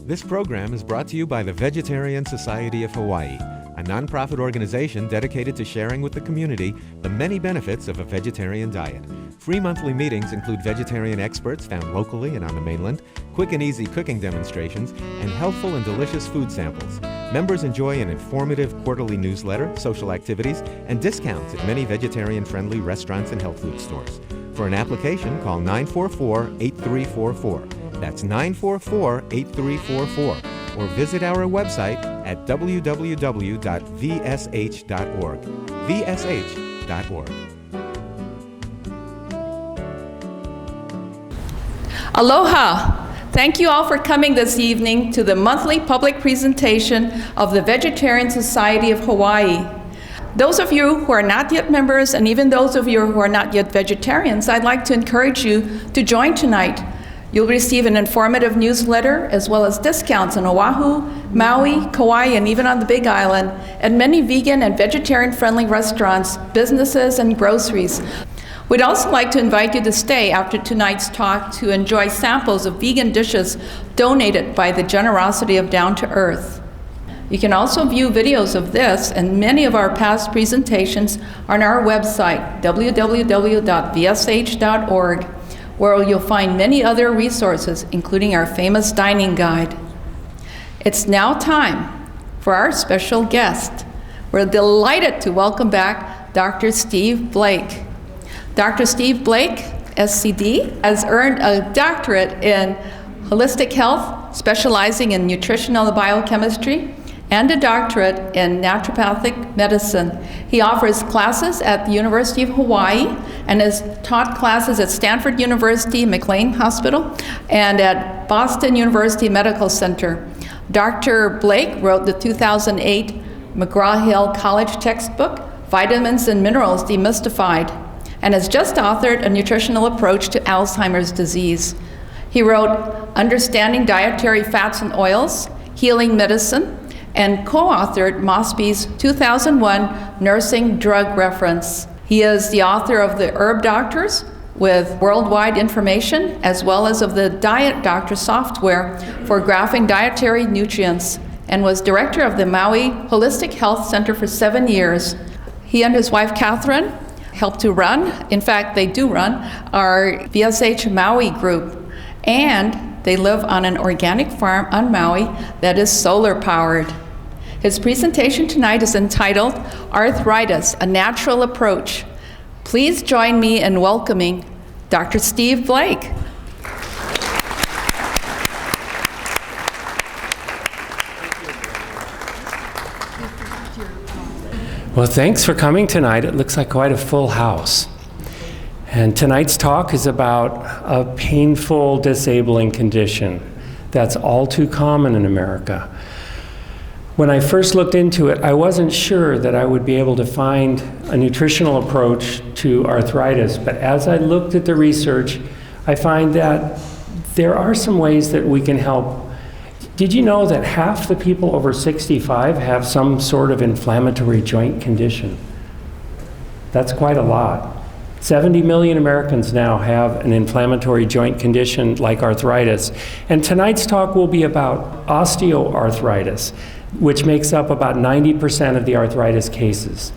This program is brought to you by the Vegetarian Society of Hawaii, a nonprofit organization dedicated to sharing with the community the many benefits of a vegetarian diet. Free monthly meetings include vegetarian experts found locally and on the mainland, quick and easy cooking demonstrations, and healthful and delicious food samples. Members enjoy an informative quarterly newsletter, social activities, and discounts at many vegetarian-friendly restaurants and health food stores. For an application, call 944-8344. That's 944-8344. Or visit our website at www.vsh.org. vsh.org. Aloha! Thank you all for coming this evening to the monthly public presentation of the Vegetarian Society of Hawaii. Those of you who are not yet members, and even those of you who are not yet vegetarians, I'd like to encourage you to join tonight. You'll receive an informative newsletter as well as discounts on Oahu, Maui, Kauai, and even on the Big Island, and many vegan and vegetarian-friendly restaurants, businesses, and groceries. We'd also like to invite you to stay after tonight's talk to enjoy samples of vegan dishes donated by the generosity of Down to Earth. You can also view videos of this and many of our past presentations on our website, www.vsh.org, where you'll find many other resources, including our famous dining guide. It's now time for our special guest. We're delighted to welcome back Dr. Steve Blake. Dr. Steve Blake, Sc.D, has earned a doctorate in holistic health, specializing in nutritional biochemistry, and a doctorate in naturopathic medicine. He offers classes at the University of Hawaii and has taught classes at Stanford University, McLean Hospital, and at Boston University Medical Center. Dr. Blake wrote the 2008 McGraw-Hill College textbook, Vitamins and Minerals Demystified, and has just authored a nutritional approach to Alzheimer's disease. He wrote Understanding Dietary Fats and Oils, Healing Medicine, and co-authored Mosby's 2001 Nursing Drug Reference. He is the author of The Herb Doctors, with worldwide information, as well as of the Diet Doctor software for graphing dietary nutrients, and was director of the Maui Holistic Health Center for 7 years. He and his wife, Catherine, help to run, in fact, they do run, our VSH Maui group. And they live on an organic farm on Maui that is solar powered. His presentation tonight is entitled Arthritis, a Natural Approach. Please join me in welcoming Dr. Steve Blake. Well, thanks for coming tonight. It looks like quite a full house. And tonight's talk is about a painful, disabling condition that's all too common in America. When I first looked into it, I wasn't sure that I would be able to find a nutritional approach to arthritis, but as I looked at the research, I find that there are some ways that we can help. Did you know that half the people over 65 have some sort of inflammatory joint condition? That's quite a lot. 70 million Americans now have an inflammatory joint condition like arthritis. And tonight's talk will be about osteoarthritis, which makes up about 90% of the arthritis cases.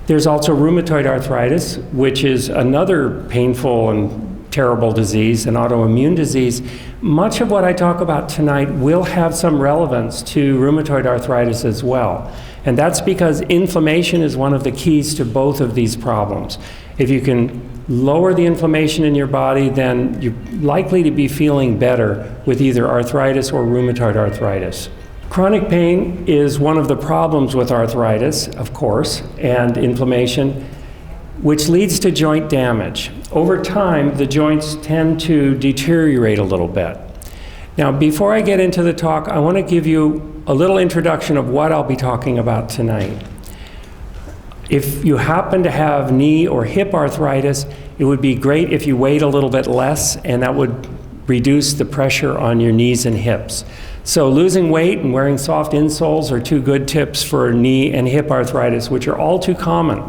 There's also rheumatoid arthritis, which is another painful and terrible disease, an autoimmune disease. Much of what I talk about tonight will have some relevance to rheumatoid arthritis as well. And that's because inflammation is one of the keys to both of these problems. If you can lower the inflammation in your body, then you're likely to be feeling better with either arthritis or rheumatoid arthritis. Chronic pain is one of the problems with arthritis, of course, and inflammation, which leads to joint damage. Over time, the joints tend to deteriorate a little bit. Now, before I get into the talk, I want to give you a little introduction of what I'll be talking about tonight. If you happen to have knee or hip arthritis, it would be great if you weighed a little bit less, and that would reduce the pressure on your knees and hips. So losing weight and wearing soft insoles are two good tips for knee and hip arthritis, which are all too common.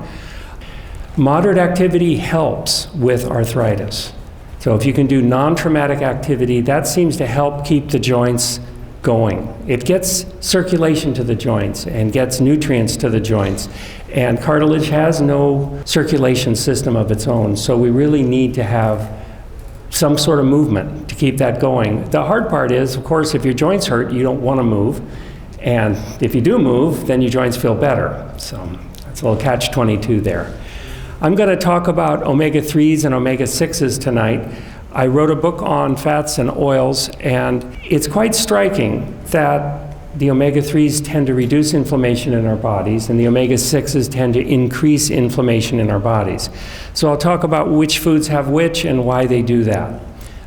Moderate activity helps with arthritis. So if you can do non-traumatic activity, that seems to help keep the joints going. It gets circulation to the joints and gets nutrients to the joints. And cartilage has no circulation system of its own, so we really need to have some sort of movement to keep that going. The hard part is, of course, if your joints hurt, you don't want to move. And if you do move, then your joints feel better. So that's a little catch-22 there. I'm going to talk about omega-3s and omega-6s tonight. I wrote a book on fats and oils, and it's quite striking that the omega-3s tend to reduce inflammation in our bodies, and the omega-6s tend to increase inflammation in our bodies. So I'll talk about which foods have which and why they do that.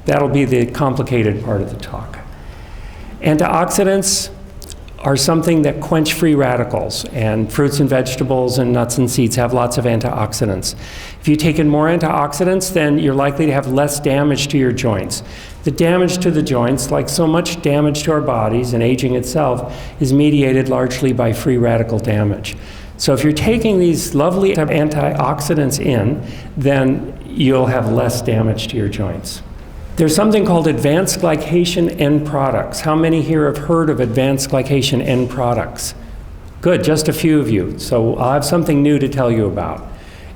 That'll be the complicated part of the talk. Antioxidants are something that quench free radicals, and fruits and vegetables and nuts and seeds have lots of antioxidants. If you take in more antioxidants, then you're likely to have less damage to your joints. The damage to the joints, like so much damage to our bodies and aging itself, is mediated largely by free radical damage. So if you're taking these lovely antioxidants in, then you'll have less damage to your joints. There's something called advanced glycation end products. How many here have heard of advanced glycation end products? Good, just a few of you. So I'll have something new to tell you about.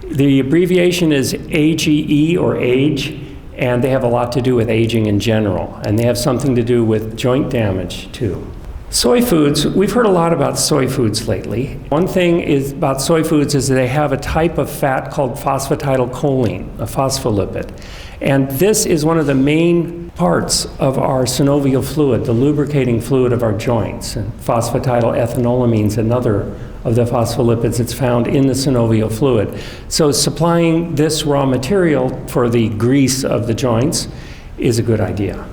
The abbreviation is AGE, or AGE, and they have a lot to do with aging in general, and they have something to do with joint damage too. Soy foods, we've heard a lot about soy foods lately. One thing is about soy foods is that they have a type of fat called phosphatidylcholine, a phospholipid. And this is one of the main parts of our synovial fluid, the lubricating fluid of our joints. And phosphatidylethanolamin is another of the phospholipids that's found in the synovial fluid. So supplying this raw material for the grease of the joints is a good idea.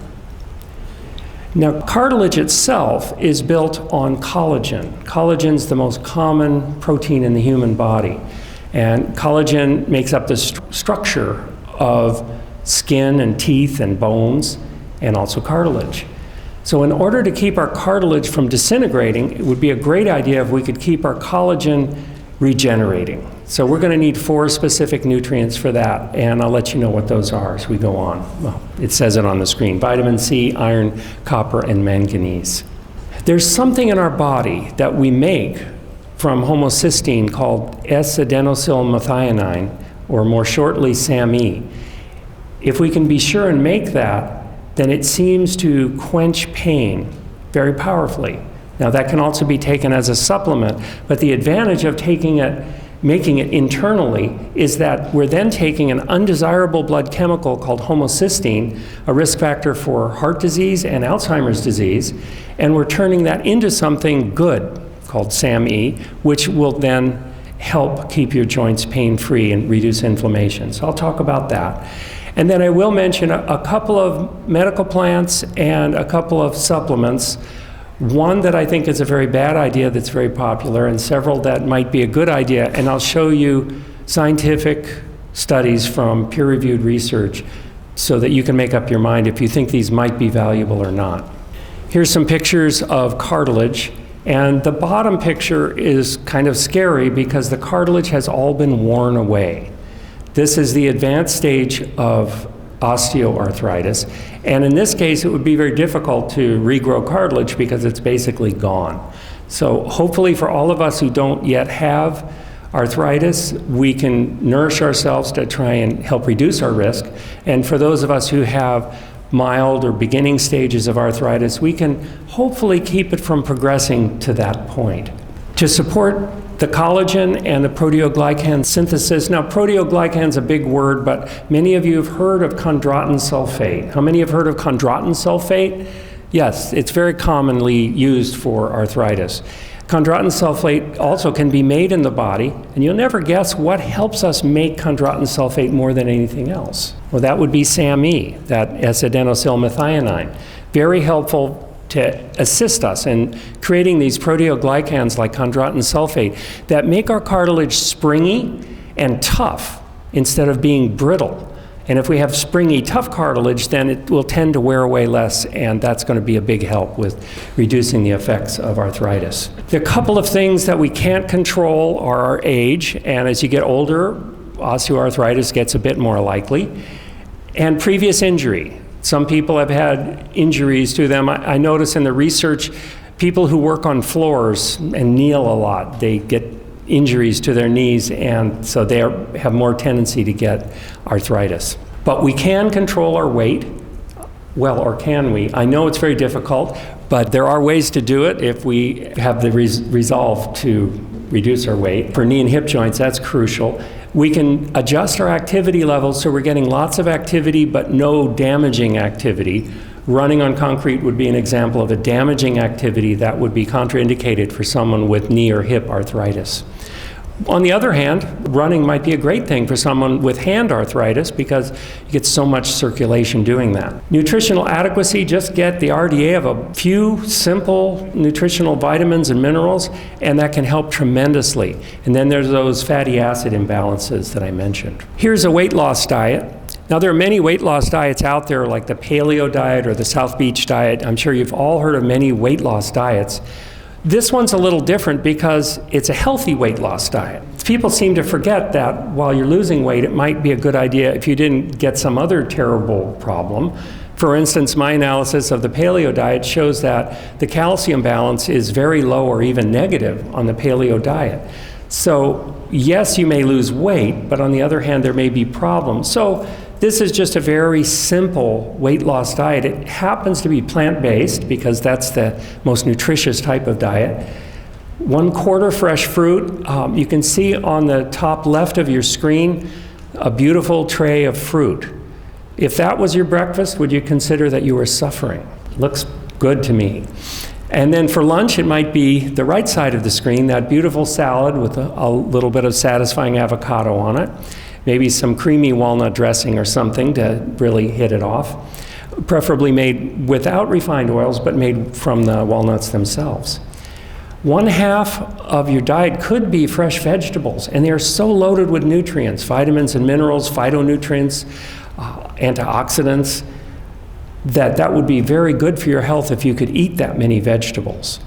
Now, cartilage itself is built on collagen. Collagen's the most common protein in the human body. And collagen makes up the structure of skin and teeth and bones, and also cartilage. So in order to keep our cartilage from disintegrating, it would be a great idea if we could keep our collagen regenerating. So we're going to need 4 specific nutrients for that, and I'll let you know what those are as we go on. Well, it says it on the screen: vitamin C, iron, copper, and manganese. There's something in our body that we make from homocysteine called S-adenosylmethionine, or more shortly, SAMe. If we can be sure and make that, then it seems to quench pain very powerfully. Now, that can also be taken as a supplement, but the advantage of taking it, making it internally, is that we're then taking an undesirable blood chemical called homocysteine, a risk factor for heart disease and Alzheimer's disease, and we're turning that into something good called SAMe, which will then help keep your joints pain-free and reduce inflammation. So I'll talk about that. And then I will mention a couple of medical plants and a couple of supplements. One that I think is a very bad idea that's very popular, and several that might be a good idea. And I'll show you scientific studies from peer-reviewed research so that you can make up your mind if you think these might be valuable or not. Here's some pictures of cartilage. And the bottom picture is kind of scary because the cartilage has all been worn away. This is the advanced stage of osteoarthritis, and in this case it would be very difficult to regrow cartilage because it's basically gone. So hopefully for all of us who don't yet have arthritis, we can nourish ourselves to try and help reduce our risk, and for those of us who have mild or beginning stages of arthritis, we can hopefully keep it from progressing to that point. To support the collagen and the proteoglycan synthesis. Now, proteoglycan's a big word, but many of you have heard of chondroitin sulfate. How many have heard of chondroitin sulfate? Yes, it's very commonly used for arthritis. Chondroitin sulfate also can be made in the body, and you'll never guess what helps us make chondroitin sulfate more than anything else. Well, that would be SAMe, that S-adenosylmethionine. Very helpful to assist us in creating these proteoglycans like chondroitin sulfate that make our cartilage springy and tough instead of being brittle. And if we have springy, tough cartilage, then it will tend to wear away less, and that's going to be a big help with reducing the effects of arthritis. The couple of things that we can't control are our age, and as you get older, osteoarthritis gets a bit more likely, and previous injury. Some people have had injuries to them. I notice in the research, people who work on floors and kneel a lot, they get injuries to their knees, and so they have more tendency to get arthritis. But we can control our weight. Well, or can we? I know it's very difficult, but there are ways to do it if we have the resolve to reduce our weight. For knee and hip joints, that's crucial. We can adjust our activity levels so we're getting lots of activity but no damaging activity. Running on concrete would be an example of a damaging activity that would be contraindicated for someone with knee or hip arthritis. On the other hand, running might be a great thing for someone with hand arthritis because you get so much circulation doing that. Nutritional adequacy, just get the RDA of a few simple nutritional vitamins and minerals, and that can help tremendously. And then there's those fatty acid imbalances that I mentioned. Here's a weight loss diet. Now, there are many weight loss diets out there, like the paleo diet or the South Beach diet. I'm sure you've all heard of many weight loss diets. This one's a little different because it's a healthy weight loss diet. People seem to forget that while you're losing weight, it might be a good idea if you didn't get some other terrible problem. For instance, my analysis of the paleo diet shows that the calcium balance is very low or even negative on the paleo diet. So yes, you may lose weight, but on the other hand, there may be problems. So this is just a very simple weight loss diet. It happens to be plant-based because that's the most nutritious type of diet. 1/4 fresh fruit. You can see on the top left of your screen a beautiful tray of fruit. If that was your breakfast, would you consider that you were suffering? Looks good to me. And then for lunch, it might be the right side of the screen, that beautiful salad with a little bit of satisfying avocado on it. Maybe some creamy walnut dressing or something to really hit it off. Preferably made without refined oils, but made from the walnuts themselves. 1/2 of your diet could be fresh vegetables, and they are so loaded with nutrients, vitamins and minerals, phytonutrients, antioxidants, that would be very good for your health if you could eat that many vegetables.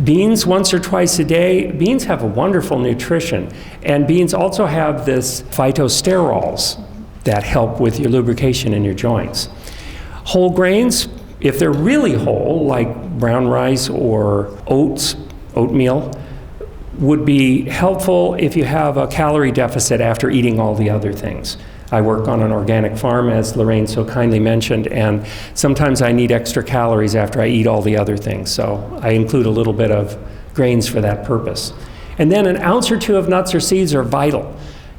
Beans once or twice a day. Beans have a wonderful nutrition, and beans also have this phytosterols that help with your lubrication in your joints. Whole grains, if they're really whole, like brown rice or oatmeal, would be helpful if you have a calorie deficit after eating all the other things. I work on an organic farm, as Lorraine so kindly mentioned, and sometimes I need extra calories after I eat all the other things, so I include a little bit of grains for that purpose. And then 1 ounce or 2 of nuts or seeds are vital.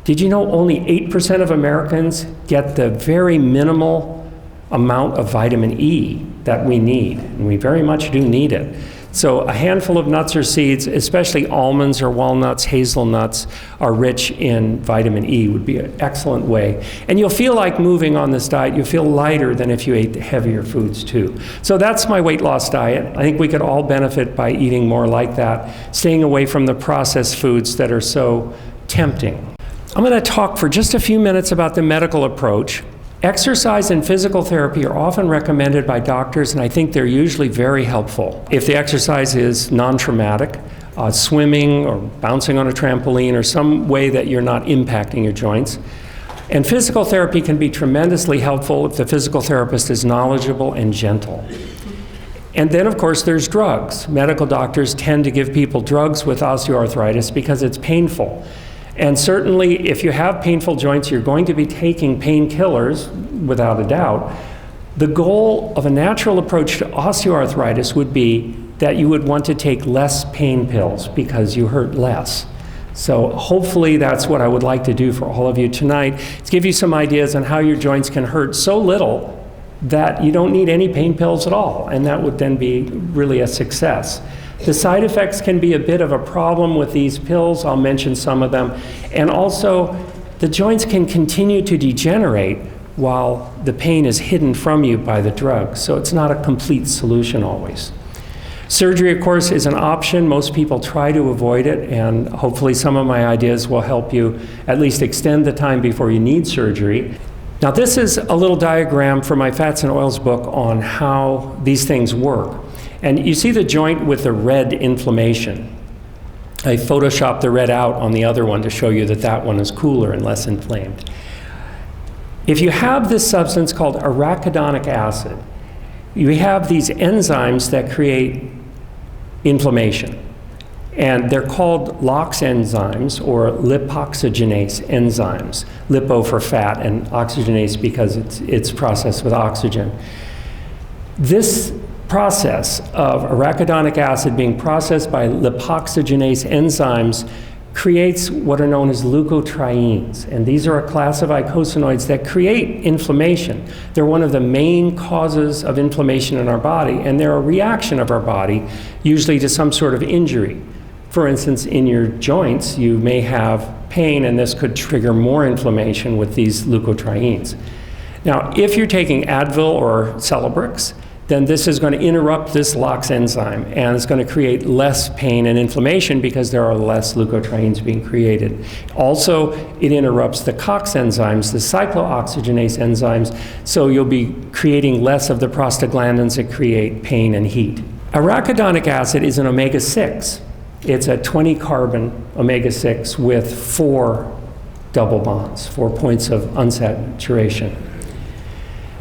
Did you know only 8% of Americans get the very minimal amount of vitamin E that we need? And we very much do need it. So a handful of nuts or seeds, especially almonds or walnuts, hazelnuts, are rich in vitamin E, would be an excellent way. And you'll feel like moving on this diet. You'll feel lighter than if you ate heavier foods too. So that's my weight loss diet. I think we could all benefit by eating more like that, staying away from the processed foods that are so tempting. I'm going to talk for just a few minutes about the medical approach. Exercise and physical therapy are often recommended by doctors, and I think they're usually very helpful. If the exercise is non-traumatic, swimming or bouncing on a trampoline or some way that you're not impacting your joints. And physical therapy can be tremendously helpful if the physical therapist is knowledgeable and gentle. And then, of course, there's drugs. Medical doctors tend to give people drugs with osteoarthritis because it's painful. And certainly, if you have painful joints, you're going to be taking painkillers, without a doubt. The goal of a natural approach to osteoarthritis would be that you would want to take less pain pills because you hurt less. So hopefully that's what I would like to do for all of you tonight, is give you some ideas on how your joints can hurt so little that you don't need any pain pills at all, and that would then be really a success. The side effects can be a bit of a problem with these pills. I'll mention some of them. And also, the joints can continue to degenerate while the pain is hidden from you by the drug. So it's not a complete solution always. Surgery, of course, is an option. Most people try to avoid it, and hopefully some of my ideas will help you at least extend the time before you need surgery. Now, this is a little diagram from my Fats and Oils book on how these things work. And you see the joint with the red inflammation. I photoshopped the red out on the other one to show you that that one is cooler and less inflamed. If you have this substance called arachidonic acid, you have these enzymes that create inflammation. And they're called LOX enzymes or lipoxygenase enzymes. Lipo for fat and oxygenase because it's processed with oxygen. This process of arachidonic acid being processed by lipoxygenase enzymes creates what are known as leukotrienes. And these are a class of eicosanoids that create inflammation. They're one of the main causes of inflammation in our body, and they're a reaction of our body, usually to some sort of injury. For instance, in your joints, you may have pain, and this could trigger more inflammation with these leukotrienes. Now, if you're taking Advil or Celebrex, then this is going to interrupt this LOX enzyme, and it's going to create less pain and inflammation because there are less leukotrienes being created. Also, it interrupts the COX enzymes, the cyclooxygenase enzymes, so you'll be creating less of the prostaglandins that create pain and heat. Arachidonic acid is an omega-6. It's a 20-carbon omega-6 with 4 double bonds, 4 points of unsaturation.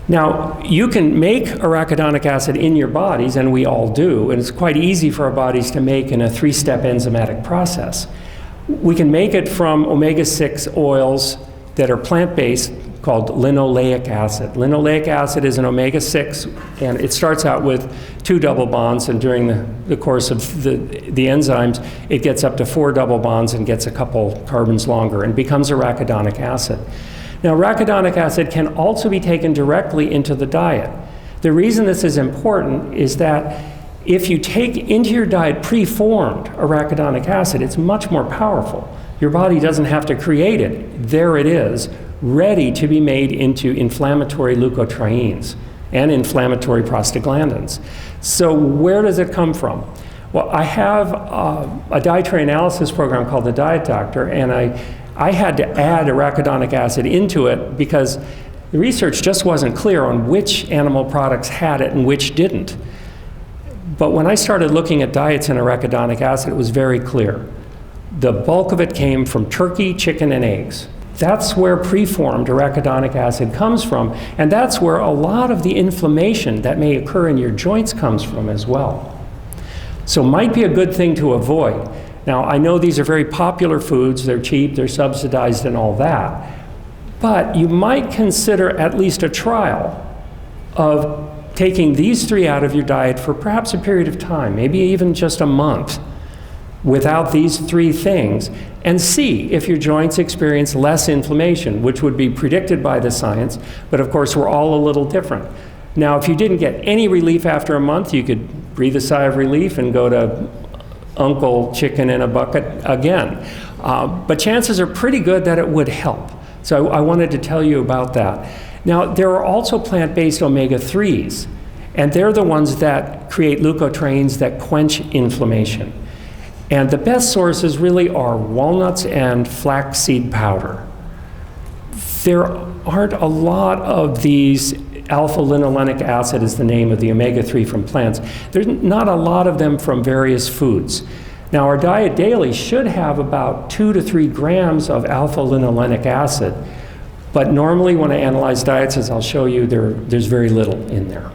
Now, you can make arachidonic acid in your bodies, and we all do, and it's quite easy for our bodies to make in a 3-step enzymatic process. We can make it from omega-6 oils that are plant-based called linoleic acid. Linoleic acid is an omega-6, and it starts out with 2 double bonds, and during the course of the enzymes, it gets up to 4 double bonds and gets a couple carbons longer and becomes arachidonic acid. Now, arachidonic acid can also be taken directly into the diet. The reason this is important is that if you take into your diet preformed arachidonic acid, it's much more powerful. Your body doesn't have to create it. There it is, ready to be made into inflammatory leukotrienes and inflammatory prostaglandins. So where does it come from? Well, I have a dietary analysis program called the Diet Doctor, and I had to add arachidonic acid into it because the research just wasn't clear on which animal products had it and which didn't. But when I started looking at diets in arachidonic acid, it was very clear. The bulk of it came from turkey, chicken, and eggs. That's where preformed arachidonic acid comes from, and that's where a lot of the inflammation that may occur in your joints comes from as well. So might be a good thing to avoid. Now, I know these are very popular foods, they're cheap, they're subsidized and all that, but you might consider at least a trial of taking these 3 out of your diet for perhaps a period of time, maybe even just a month, without these 3 things, and see if your joints experience less inflammation, which would be predicted by the science, but of course we're all a little different. Now, if you didn't get any relief after a month, you could breathe a sigh of relief and go to Uncle Chicken in a Bucket again. But chances are pretty good that it would help. So I wanted to tell you about that. Now, there are also plant-based omega-3s, and they're the ones that create leukotrienes that quench inflammation. And the best sources really are walnuts and flaxseed powder. There aren't a lot of these. Alpha-linolenic acid is the name of the omega-3 from plants. There's not a lot of them from various foods. Now, our diet daily should have about 2 to 3 grams of alpha-linolenic acid, but normally when I analyze diets, as I'll show you, there's very little in there.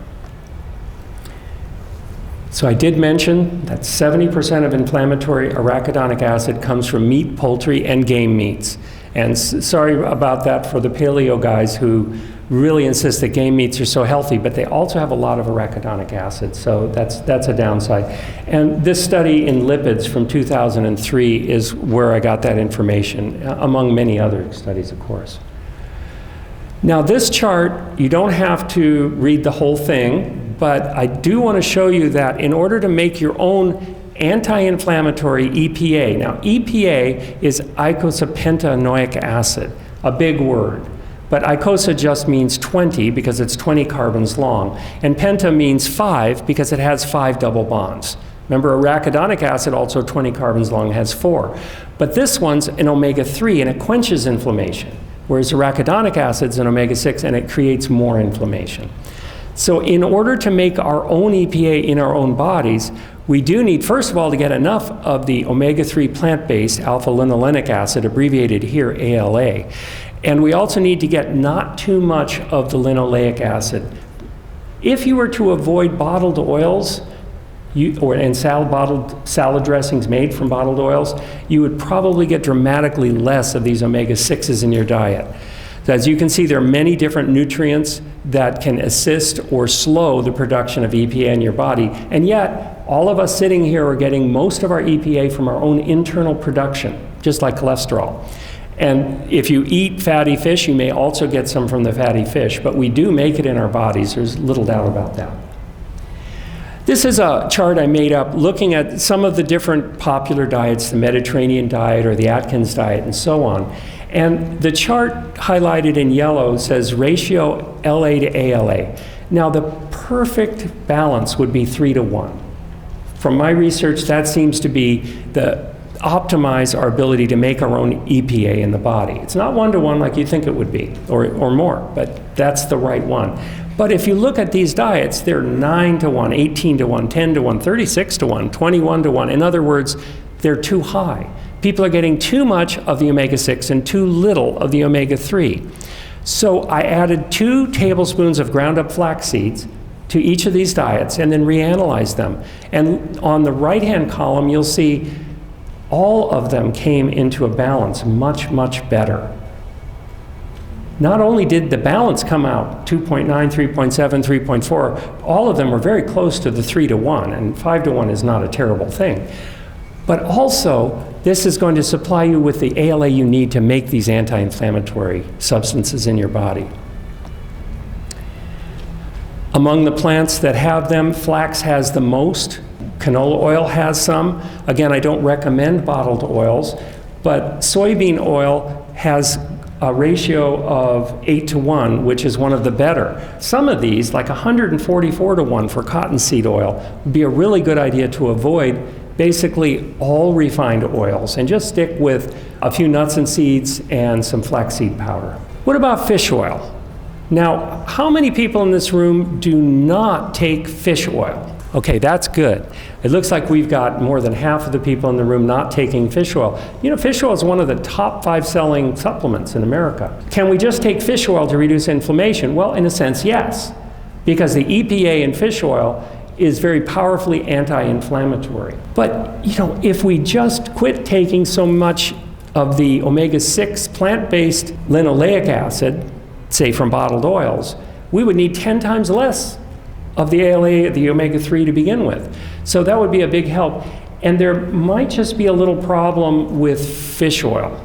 So I did mention that 70% of inflammatory arachidonic acid comes from meat, poultry, and game meats. And sorry about that for the paleo guys who really insist that game meats are so healthy, but they also have a lot of arachidonic acid, so that's a downside. And this study in lipids from 2003 is where I got that information, among many other studies, of course. Now, this chart, you don't have to read the whole thing, but I do want to show you that in order to make your own anti-inflammatory EPA, now EPA is eicosapentaenoic acid, a big word. But icosa just means 20 because it's 20 carbons long. And penta means 5 because it has 5 double bonds. Remember, arachidonic acid, also 20 carbons long, has 4. But this one's an omega-3 and it quenches inflammation, whereas arachidonic acid's an omega-6 and it creates more inflammation. So in order to make our own EPA in our own bodies, we do need, first of all, to get enough of the omega-3 plant-based alpha-linolenic acid, abbreviated here ALA. And we also need to get not too much of the linoleic acid. If you were to avoid bottled oils, salad dressings made from bottled oils, you would probably get dramatically less of these omega-6s in your diet. So as you can see, there are many different nutrients that can assist or slow the production of EPA in your body, and yet all of us sitting here are getting most of our EPA from our own internal production, just like cholesterol. And if you eat fatty fish, you may also get some from the fatty fish, but we do make it in our bodies. There's little doubt about that. This is a chart I made up looking at some of the different popular diets, the Mediterranean diet or the Atkins diet and so on. And the chart highlighted in yellow says ratio LA to ALA. Now the perfect balance would be 3-to-1. From my research, that seems to be the optimize our ability to make our own EPA in the body. It's not 1-to-1 like you think it would be, or more, but that's the right one. But if you look at these diets, they're 9-to-1, 18-to-1, 10-to-1, 36-to-1, 21-to-1. In other words, they're too high. People are getting too much of the omega-6 and too little of the omega-3. So I added 2 tablespoons of ground up flax seeds to each of these diets and then reanalyzed them. And on the right-hand column, you'll see all of them came into a balance much, much better. Not only did the balance come out 2.9, 3.7, 3.4, all of them were very close to the 3-to-1, and 5-to-1 is not a terrible thing. But also, this is going to supply you with the ALA you need to make these anti-inflammatory substances in your body. Among the plants that have them, flax has the most. Canola oil has some. Again, I don't recommend bottled oils, but soybean oil has a ratio of 8-to-1, which is one of the better. Some of these, like 144-to-1 for cottonseed oil, would be a really good idea to avoid basically all refined oils and just stick with a few nuts and seeds and some flaxseed powder. What about fish oil? Now, how many people in this room do not take fish oil? Okay, that's good. It looks like we've got more than half of the people in the room not taking fish oil. You know, fish oil is one of the top 5 selling supplements in America. Can we just take fish oil to reduce inflammation? Well, in a sense, yes, because the EPA in fish oil is very powerfully anti-inflammatory. But, you know, if we just quit taking so much of the omega-6 plant-based linoleic acid, say from bottled oils, we would need 10 times less of the ALA, the omega-3 to begin with. So that would be a big help. And there might just be a little problem with fish oil.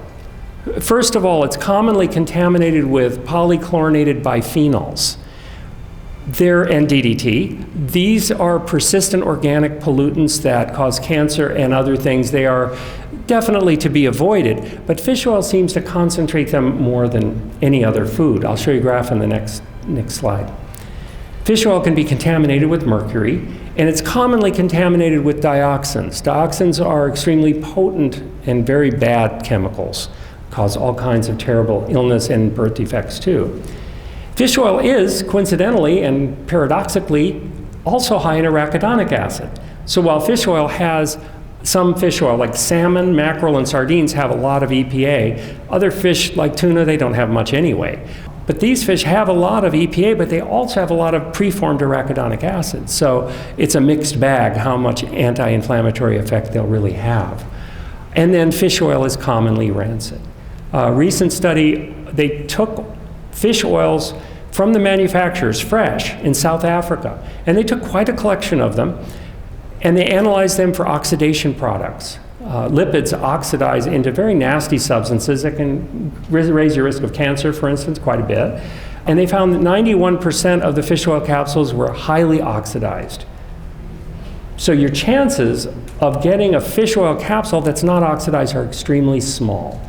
First of all, it's commonly contaminated with polychlorinated biphenyls. And DDT. These are persistent organic pollutants that cause cancer and other things. They are definitely to be avoided, but fish oil seems to concentrate them more than any other food. I'll show you a graph in the next slide. Fish oil can be contaminated with mercury, and it's commonly contaminated with dioxins. Dioxins are extremely potent and very bad chemicals, cause all kinds of terrible illness and birth defects too. Fish oil is, coincidentally and paradoxically, also high in arachidonic acid. So while fish oil has some fish oil, like salmon, mackerel, and sardines, have a lot of EPA, other fish, like tuna, they don't have much anyway. But these fish have a lot of EPA, but they also have a lot of preformed arachidonic acid. So it's a mixed bag how much anti-inflammatory effect they'll really have. And then fish oil is commonly rancid. A recent study, they took fish oils from the manufacturers, fresh, in South Africa, and they took quite a collection of them, and they analyzed them for oxidation products. Lipids oxidize into very nasty substances that can raise your risk of cancer, for instance, quite a bit. And they found that 91% of the fish oil capsules were highly oxidized. So your chances of getting a fish oil capsule that's not oxidized are extremely small.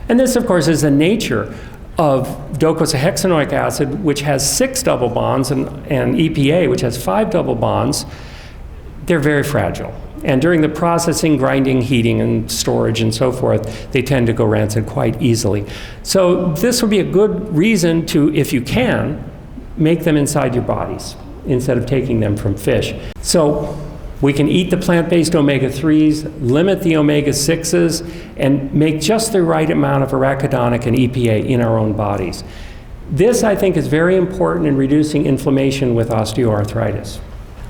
And this, of course, is the nature of docosahexaenoic acid, which has 6 double bonds, and EPA, which has 5 double bonds. They're very fragile. And during the processing, grinding, heating, and storage, and so forth, they tend to go rancid quite easily. So this would be a good reason to, if you can, make them inside your bodies instead of taking them from fish. So We can eat the plant-based omega-3s, limit the omega-6s, and make just the right amount of arachidonic and EPA in our own bodies. This, I think, is very important in reducing inflammation with osteoarthritis.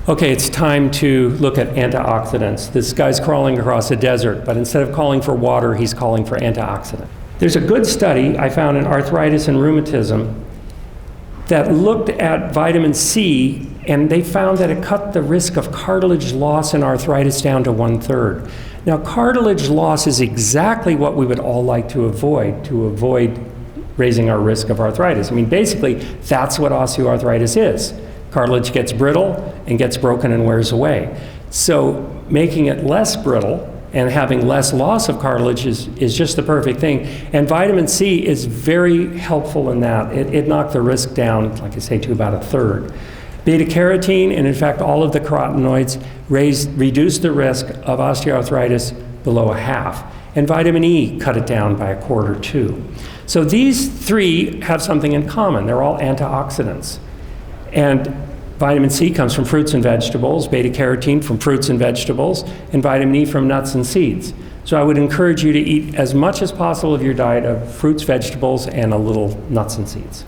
Okay, it's time to look at antioxidants. This guy's crawling across a desert, but instead of calling for water, he's calling for antioxidant. There's a good study I found in arthritis and rheumatism that looked at vitamin C, and they found that it cut the risk of cartilage loss in arthritis down to 1/3. Now, cartilage loss is exactly what we would all like to avoid raising our risk of arthritis. I mean, basically, that's what osteoarthritis is. Cartilage gets brittle and gets broken and wears away. So making it less brittle and having less loss of cartilage is just the perfect thing. And vitamin C is very helpful in that. It knocked the risk down, like I say, to about 1/3. Beta carotene, and in fact all of the carotenoids, reduced the risk of osteoarthritis below 1/2. And vitamin E cut it down by 1/4 too. So these three have something in common. They're all antioxidants. And vitamin C comes from fruits and vegetables, beta carotene from fruits and vegetables, and vitamin E from nuts and seeds. So I would encourage you to eat as much as possible of your diet of fruits, vegetables, and a little nuts and seeds.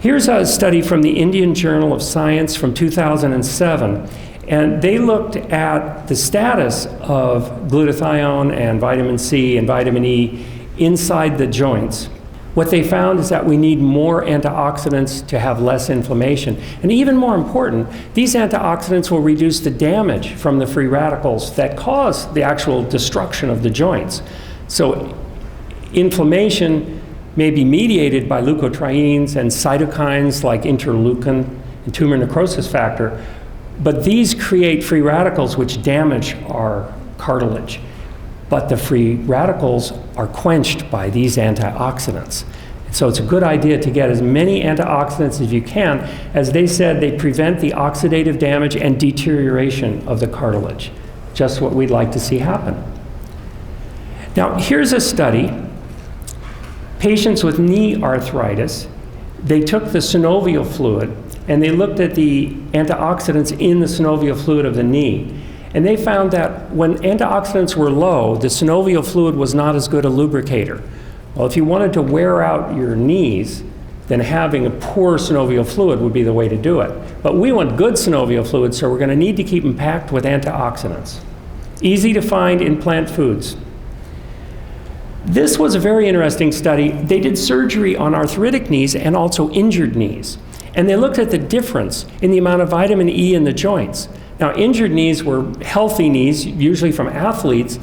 Here's a study from the Indian Journal of Science from 2007, and they looked at the status of glutathione and vitamin C and vitamin E inside the joints. What they found is that we need more antioxidants to have less inflammation. And even more important, these antioxidants will reduce the damage from the free radicals that cause the actual destruction of the joints. So inflammation may be mediated by leukotrienes and cytokines like interleukin and tumor necrosis factor, but these create free radicals which damage our cartilage. But the free radicals are quenched by these antioxidants. So it's a good idea to get as many antioxidants as you can. As they said, they prevent the oxidative damage and deterioration of the cartilage. Just what we'd like to see happen. Now, here's a study. Patients with knee arthritis, they took the synovial fluid and they looked at the antioxidants in the synovial fluid of the knee. And they found that when antioxidants were low, the synovial fluid was not as good a lubricator. Well, if you wanted to wear out your knees, then having a poor synovial fluid would be the way to do it. But we want good synovial fluid, so we're going to need to keep them packed with antioxidants. Easy to find in plant foods. This was a very interesting study. They did surgery on arthritic knees and also injured knees. And they looked at the difference in the amount of vitamin E in the joints. Now, injured knees were healthy knees, usually from athletes,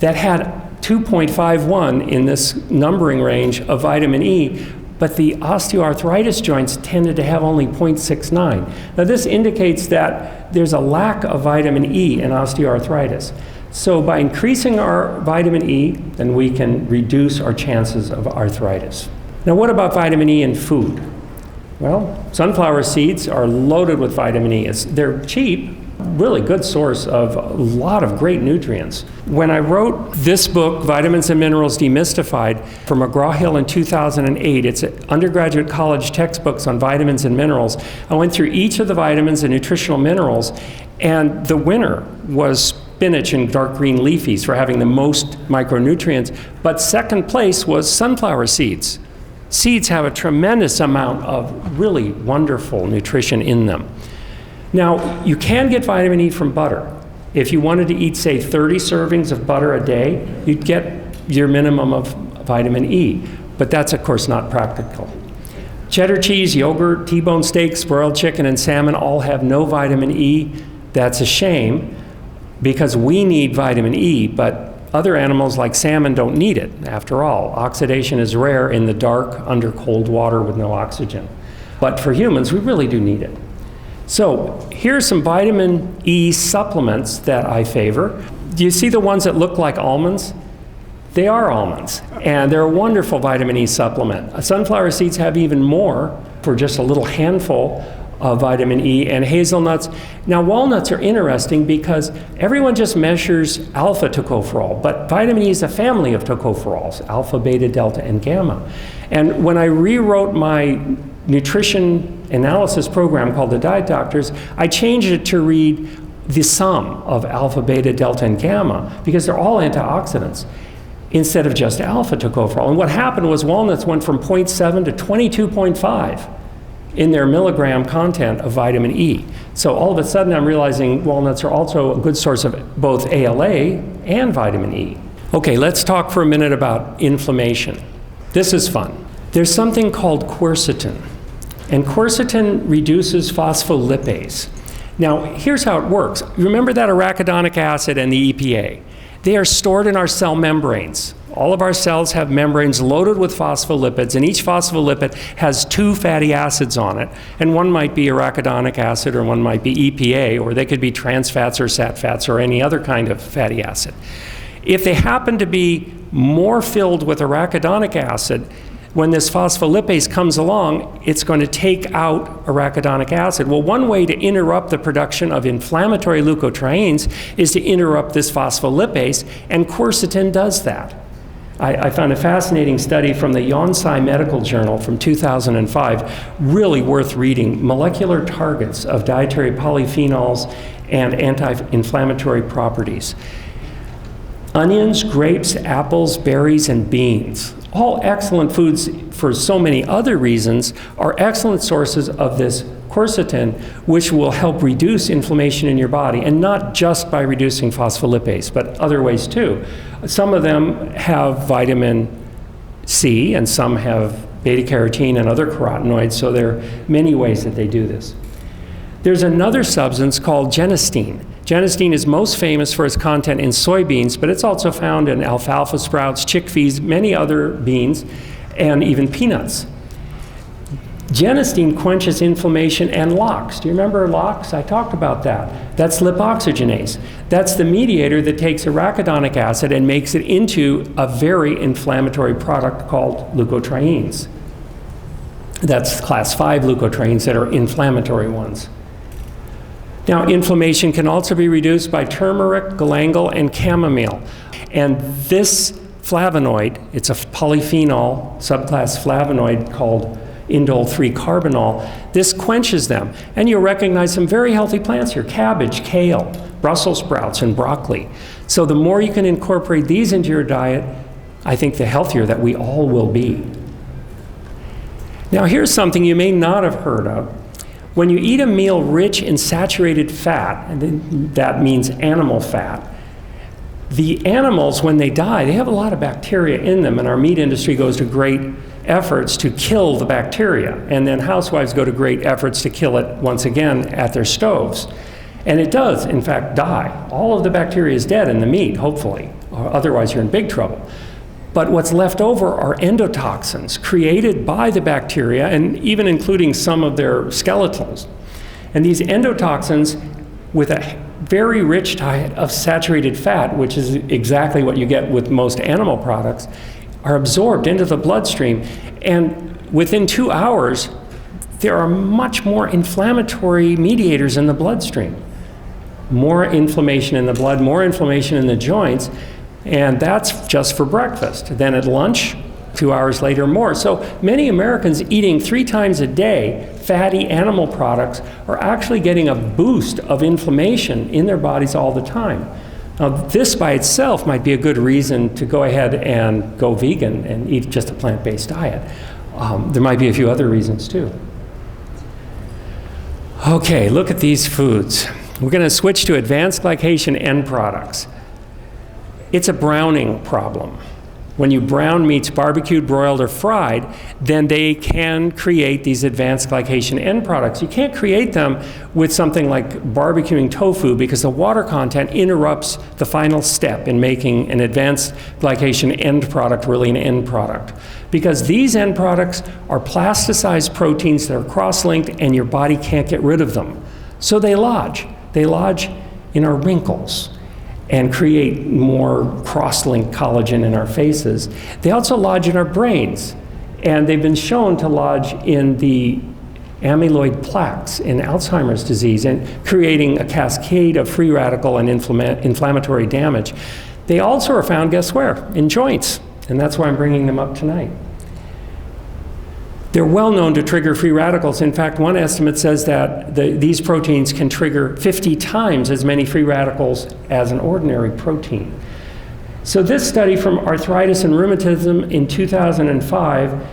that had 2.51 in this numbering range of vitamin E, but the osteoarthritis joints tended to have only 0.69. Now, this indicates that there's a lack of vitamin E in osteoarthritis. So by increasing our vitamin E, then we can reduce our chances of arthritis. Now, what about vitamin E in food? Well, sunflower seeds are loaded with vitamin E. They're cheap, really good source of a lot of great nutrients. When I wrote this book, Vitamins and Minerals Demystified, for McGraw-Hill in 2008, it's undergraduate college textbooks on vitamins and minerals. I went through each of the vitamins and nutritional minerals, and the winner was spinach and dark green leafies for having the most micronutrients, but second place was sunflower seeds. Seeds have a tremendous amount of really wonderful nutrition in them. Now, you can get vitamin E from butter. If you wanted to eat, say, 30 servings of butter a day, you'd get your minimum of vitamin E. But that's, of course, not practical. Cheddar cheese, yogurt, T-bone steaks, broiled chicken, and salmon all have no vitamin E. That's a shame because we need vitamin E, but other animals like salmon don't need it. After all, oxidation is rare in the dark under cold water with no oxygen. But for humans, we really do need it. So here's some vitamin E supplements that I favor. Do you see the ones that look like almonds? They are almonds, and they're a wonderful vitamin E supplement. Sunflower seeds have even more for just a little handful of vitamin E, and hazelnuts. Now, walnuts are interesting because everyone just measures alpha tocopherol, but vitamin E is a family of tocopherols, alpha, beta, delta, and gamma. And when I rewrote my nutrition analysis program called the Diet Doctors, I changed it to read the sum of alpha, beta, delta, and gamma, because they're all antioxidants, instead of just alpha tocopherol. And what happened was walnuts went from 0.7 to 22.5 in their milligram content of vitamin E. So all of a sudden I'm realizing walnuts are also a good source of both ALA and vitamin E. Okay, let's talk for a minute about inflammation. This is fun. There's something called quercetin, and quercetin reduces phospholipase. Now, here's how it works. Remember that arachidonic acid and the EPA? They are stored in our cell membranes. All of our cells have membranes loaded with phospholipids, and each phospholipid has 2 fatty acids on it. And one might be arachidonic acid, or one might be EPA, or they could be trans fats or sat fats or any other kind of fatty acid. If they happen to be more filled with arachidonic acid, when this phospholipase comes along, it's going to take out arachidonic acid. Well, one way to interrupt the production of inflammatory leukotrienes is to interrupt this phospholipase, and quercetin does that. I found a fascinating study from the Yonsei Medical Journal from 2005, really worth reading, molecular targets of dietary polyphenols and anti-inflammatory properties. Onions, grapes, apples, berries, and beans, all excellent foods for so many other reasons, are excellent sources of this quercetin, which will help reduce inflammation in your body, and not just by reducing phospholipase, but other ways too. Some of them have vitamin C, and some have beta-carotene and other carotenoids, so there are many ways that they do this. There's another substance called genistein. Genistein is most famous for its content in soybeans, but it's also found in alfalfa sprouts, chickpeas, many other beans, and even peanuts. Genistein quenches inflammation and LOX. Do you remember LOX? I talked about that. That's lipoxygenase. That's the mediator that takes arachidonic acid and makes it into a very inflammatory product called leukotrienes. That's class 5 leukotrienes that are inflammatory ones. Now, inflammation can also be reduced by turmeric, galangal, and chamomile. And this flavonoid, it's a polyphenol, subclass flavonoid called indole 3-carbinol, this quenches them. And you'll recognize some very healthy plants here: cabbage, kale, Brussels sprouts, and broccoli. So the more you can incorporate these into your diet, I think the healthier that we all will be. Now, here's something you may not have heard of. When you eat a meal rich in saturated fat, and that means animal fat, the animals, when they die, they have a lot of bacteria in them, and our meat industry goes to great efforts to kill the bacteria, and then housewives go to great efforts to kill it once again at their stoves. And it does, in fact, die. All of the bacteria is dead in the meat, hopefully, or otherwise you're in big trouble. But what's left over are endotoxins created by the bacteria, and even including some of their skeletals. And these endotoxins, with a very rich diet of saturated fat, which is exactly what you get with most animal products, are absorbed into the bloodstream. And within 2 hours, there are much more inflammatory mediators in the bloodstream. More inflammation in the blood, more inflammation in the joints. And that's just for breakfast. Then at lunch, 2 hours later, more. So many Americans eating 3 times a day fatty animal products are actually getting a boost of inflammation in their bodies all the time. Now, this by itself might be a good reason to go ahead and go vegan and eat just a plant-based diet. There might be a few other reasons too. Okay, look at these foods. We're going to switch to advanced glycation end products. It's a browning problem. When you brown meats, barbecued, broiled, or fried, then they can create these advanced glycation end products. You can't create them with something like barbecuing tofu because the water content interrupts the final step in making an advanced glycation end product really an end product. Because these end products are plasticized proteins that are cross-linked and your body can't get rid of them. So they lodge. They lodge in our wrinkles and create more cross-linked collagen in our faces. They also lodge in our brains, and they've been shown to lodge in the amyloid plaques in Alzheimer's disease and creating a cascade of free radical and inflammatory damage. They also are found, guess where? In joints, and that's why I'm bringing them up tonight. They're well known to trigger free radicals. In fact, one estimate says that these proteins can trigger 50 times as many free radicals as an ordinary protein. So this study from Arthritis and Rheumatism in 2005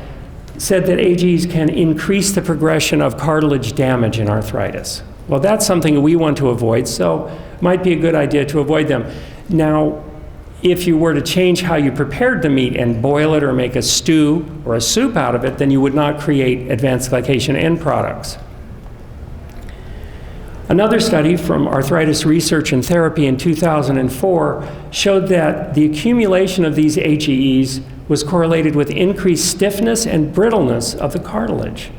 said that AGEs can increase the progression of cartilage damage in arthritis. Well, that's something we want to avoid, so it might be a good idea to avoid them. Now, if you were to change how you prepared the meat and boil it or make a stew or a soup out of it, then you would not create advanced glycation end products. Another study from Arthritis Research and Therapy in 2004 showed that the accumulation of these AGEs was correlated with increased stiffness and brittleness of the cartilage.